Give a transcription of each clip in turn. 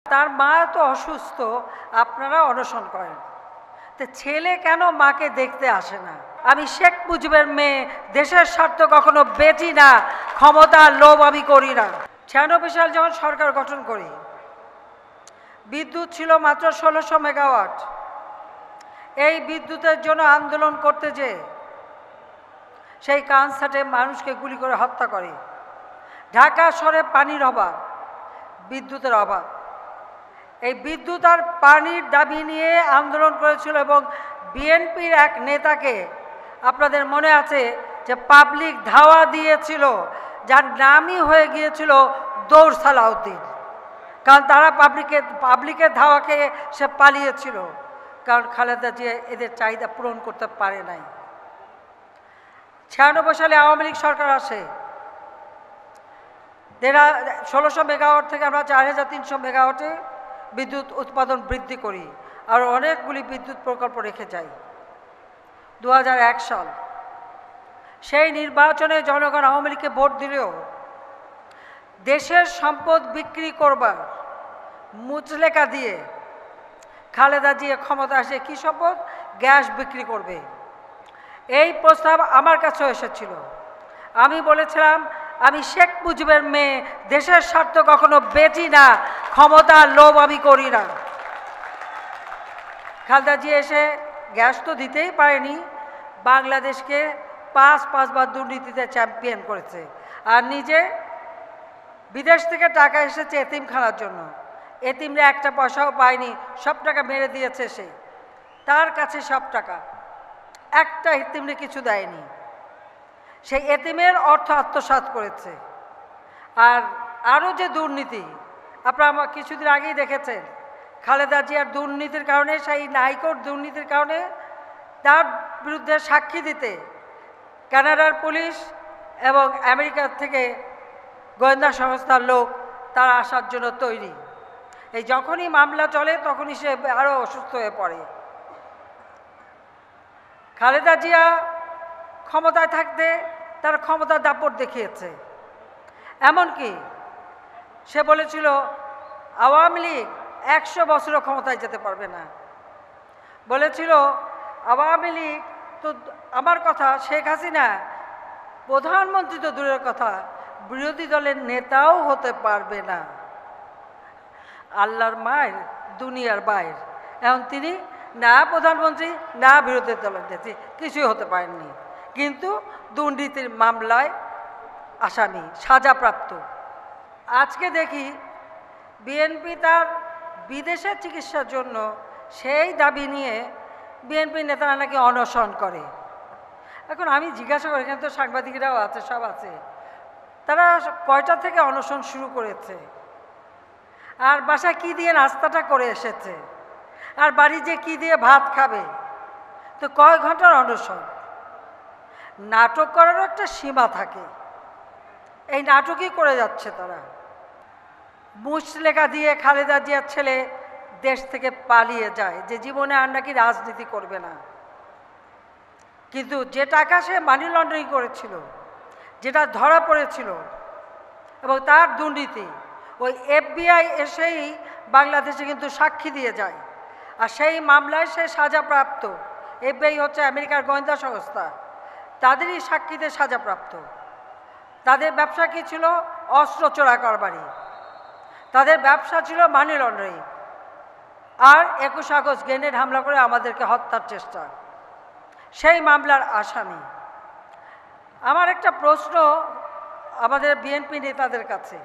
তার মা তো অসুস্থ, আপনারা অনশন করেন, তো ছেলে কেন মাকে দেখতে আসে না? আমি শেখ মুজিবের মেয়ে, দেশের স্বার্থ কখনো বেচি না, ক্ষমতার লোভ আমি করি না। 96 সাল যখন সরকার গঠন করি, বিদ্যুৎ ছিল মাত্র 1600 মেগাওয়াট। এই বিদ্যুতের জন্য আন্দোলন করতে যে সেই কানসার্টে মানুষকে গুলি করে হত্যা করে। ঢাকা শহরে পানির অভাব, বিদ্যুতের অভাব। এই বিদ্যুৎ আর পানির দাবি নিয়ে আন্দোলন করেছিল এবং বিএনপির এক নেতাকে আপনাদের মনে আছে যে পাবলিক ধাওয়া দিয়েছিল, যার নামই হয়ে গিয়েছিল দৌড় সালাউদ্দিন। কারণ তারা পাবলিকের ধাওয়াকে সে পালিয়েছিল, কারণ খালেদা জিয়া এদের চাহিদা পূরণ করতে পারে নাই। 96 সালে আওয়ামী লীগ সরকার আসে, 1600 মেগাওয়াট থেকে আমরা 4300 মেগাওয়াটে বিদ্যুৎ উৎপাদন বৃদ্ধি করি, আর অনেকগুলি বিদ্যুৎ প্রকল্প রেখে যাই। 2001 সাল, সেই নির্বাচনে জনগণ আওয়ামী লীগকে ভোট দিলেও দেশের সম্পদ বিক্রি করবার মুচলেকা দিয়ে খালেদা জিয়া ক্ষমতা আসে। কি সম্পদ? গ্যাস বিক্রি করবে। এই প্রস্তাব আমার কাছেও এসেছিল। আমি বলেছিলাম, আমি শেখ মুজিবের মেয়ে, দেশের স্বার্থ কখনো বেচি না, ক্ষমতার লোভ আমি করি না। খালেদা জিয়া এসে গ্যাস তো দিতেই পারেনি, বাংলাদেশকে পাঁচবার দুর্নীতিতে চ্যাম্পিয়ন করেছে, আর নিজে বিদেশ থেকে টাকা এসেছে এতিমখানার জন্য। এতিমরা একটা পয়সাও পায়নি, সব টাকা মেরে দিয়েছে সে। তার কাছে সব টাকা, একটা এতিমরে কিছু দেয়নি। সেই এতিমের অর্থ আত্মসাৎ করেছে। আর আরও যে দুর্নীতি, আপনারা কিছুদিন আগেই দেখেছেন, খালেদা জিয়ার দুর্নীতির কারণে, সেই নাইকোর দুর্নীতির কারণে তার বিরুদ্ধে সাক্ষী দিতে কানাডার পুলিশ এবং আমেরিকা থেকে গোয়েন্দা সংস্থার লোক তারা আসার জন্য তৈরি। এই যখনই মামলা চলে তখনই সে আরও অসুস্থ হয়ে পড়ে। খালেদা জিয়া ক্ষমতায় থাকতে তার ক্ষমতার দাপট দেখিয়েছে। এমনকি সে বলেছিল আওয়ামী লীগ 100 বছরও ক্ষমতায় যেতে পারবে না। বলেছিল আওয়ামী লীগ তো, আমার কথা, শেখ হাসিনা প্রধানমন্ত্রী তো দূরের কথা, বিরোধী দলের নেতাও হতে পারবে না। আল্লাহর মায়ের দুনিয়ার বাইর, এখন তিনি না প্রধানমন্ত্রী না বিরোধী দলের নেত্রী, কিছুই হতে পারেননি, কিন্তু দুর্নীতির মামলায় আসামি, সাজাপ্রাপ্ত। আজকে দেখি বিএনপি তার বিদেশে চিকিৎসার জন্য সেই দাবি নিয়ে বিএনপি নেতারা নাকি অনশন করে। এখন আমি জিজ্ঞাসা করি, এখানে তো সাংবাদিকরাও আছে, সব আছে, তারা কয়টা থেকে অনশন শুরু করেছে, আর বাসায় কি দিয়ে নাস্তাটা করে এসেছে, আর বাড়ি যে কি দিয়ে ভাত খাবে, তো কয় ঘন্টার অনশন? নাটক করারও একটা সীমা থাকে, এই নাটকই করে যাচ্ছে তারা। মুচলেখা দিয়ে খালেদা জিয়ার ছেলে দেশ থেকে পালিয়ে যায়, যে জীবনে আর নাকি রাজনীতি করবে না। কিন্তু যে টাকা সে মানি লন্ডারিং করেছিল, যেটা ধরা পড়েছিল, এবং তার দুর্নীতি, ওই FBI এসেই বাংলাদেশে কিন্তু সাক্ষী দিয়ে যায়, আর সেই মামলায় সে সাজাপ্রাপ্ত। FBI হচ্ছে আমেরিকার গোয়েন্দা সংস্থা, তাদেরই সাক্ষীতে সাজাপ্রাপ্ত। তাদের ব্যবসা কী ছিল? অস্ত্র চোরা কারবারি। তাদের ব্যবসা ছিল মানি লন্ডারিং, আর 21 আগস্ট গ্রেনেড হামলা করে আমাদেরকে হত্যার চেষ্টা, সেই মামলার আসামি। আমার একটা প্রশ্ন আমাদের বিএনপি নেতাদের কাছে,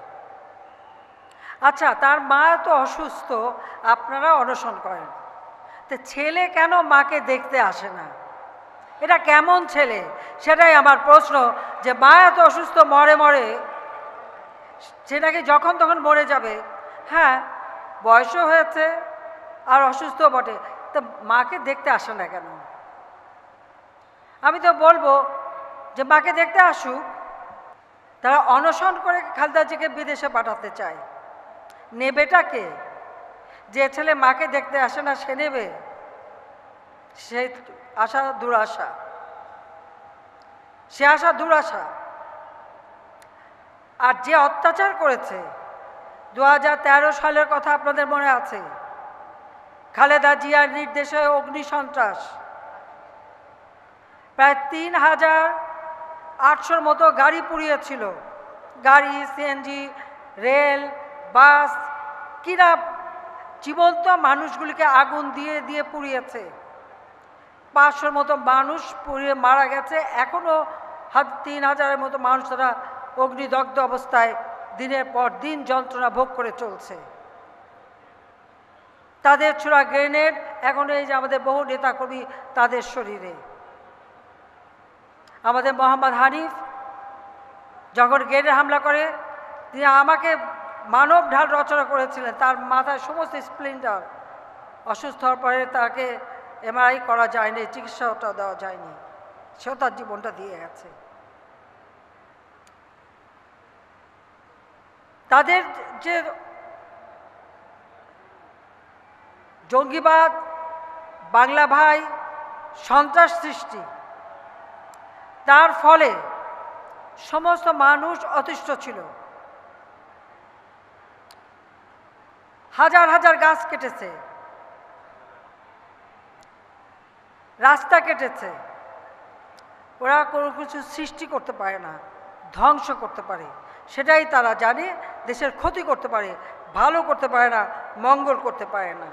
আচ্ছা তার মা তো অসুস্থ, আপনারা অনশন করেন, তো ছেলে কেন মাকে দেখতে আসে না? এটা কেমন ছেলে? সেটাই আমার প্রশ্ন, যে মা এত অসুস্থ, মরে সেটাকে যখন তখন মরে যাবে। হ্যাঁ, বয়সও হয়েছে আর অসুস্থ বটে, তো মাকে দেখতে আসে না কেন? আমি তো বলবো যে মাকে দেখতে আসুক। তারা অনশন করে খালেদা জিয়াকে বিদেশে পাঠাতে চায়, নেবেটা কে? যে ছেলে মাকে দেখতে আসে না সে নেবে? সে আশা দুরাশা, সে আশা দুরাশা। আর যে অত্যাচার করেছে, 2013 সালের কথা আপনাদের মনে আছে, খালেদা জিয়ার নির্দেশে অগ্নি সন্ত্রাস, প্রায় 3800 মতো গাড়ি পুড়িয়েছিল। গাড়ি, সিএনজি, রেল, বাস, কিনা জীবন্ত মানুষগুলিকে আগুন দিয়ে দিয়ে পুড়িয়েছে। 500 মতো মানুষ পুড়িয়ে মারা গেছে। এখনও 3000-এর মতো মানুষ তারা অগ্নিদগ্ধ অবস্থায় দিনের পর দিন যন্ত্রণা ভোগ করে চলছে। তাদের ছোড়া গ্রেনেড এখন এই যে আমাদের বহু নেতাকর্মী তাদের শরীরে। আমাদের মোহাম্মদ হানিফ যখন গ্রেনেড হামলা করে, তিনি আমাকে মানব ঢাল রচনা করেছিলেন। তার মাথায় সমস্ত স্প্লিন্টার, অসুস্থ হওয়ার পরে তাকে এমআরআই করা যায়নি, চিকিৎসাটা দেওয়া যায়নি, সেও তার জীবনটা দিয়ে গেছে। তাদের যে জঙ্গিবাদ, বাংলা ভাই, সন্ত্রাস সৃষ্টি, তার ফলে সমস্ত মানুষ অতিষ্ঠ ছিল। হাজার হাজার গাছ কেটেছে, রাস্তা কেটেছে। ওরা কোনো কিছু সৃষ্টি করতে পারে না, ধ্বংস করতে পারে, সেটাই তারা জানে। দেশের ক্ষতি করতে পারে, ভালো করতে পারে না, মঙ্গল করতে পারে না।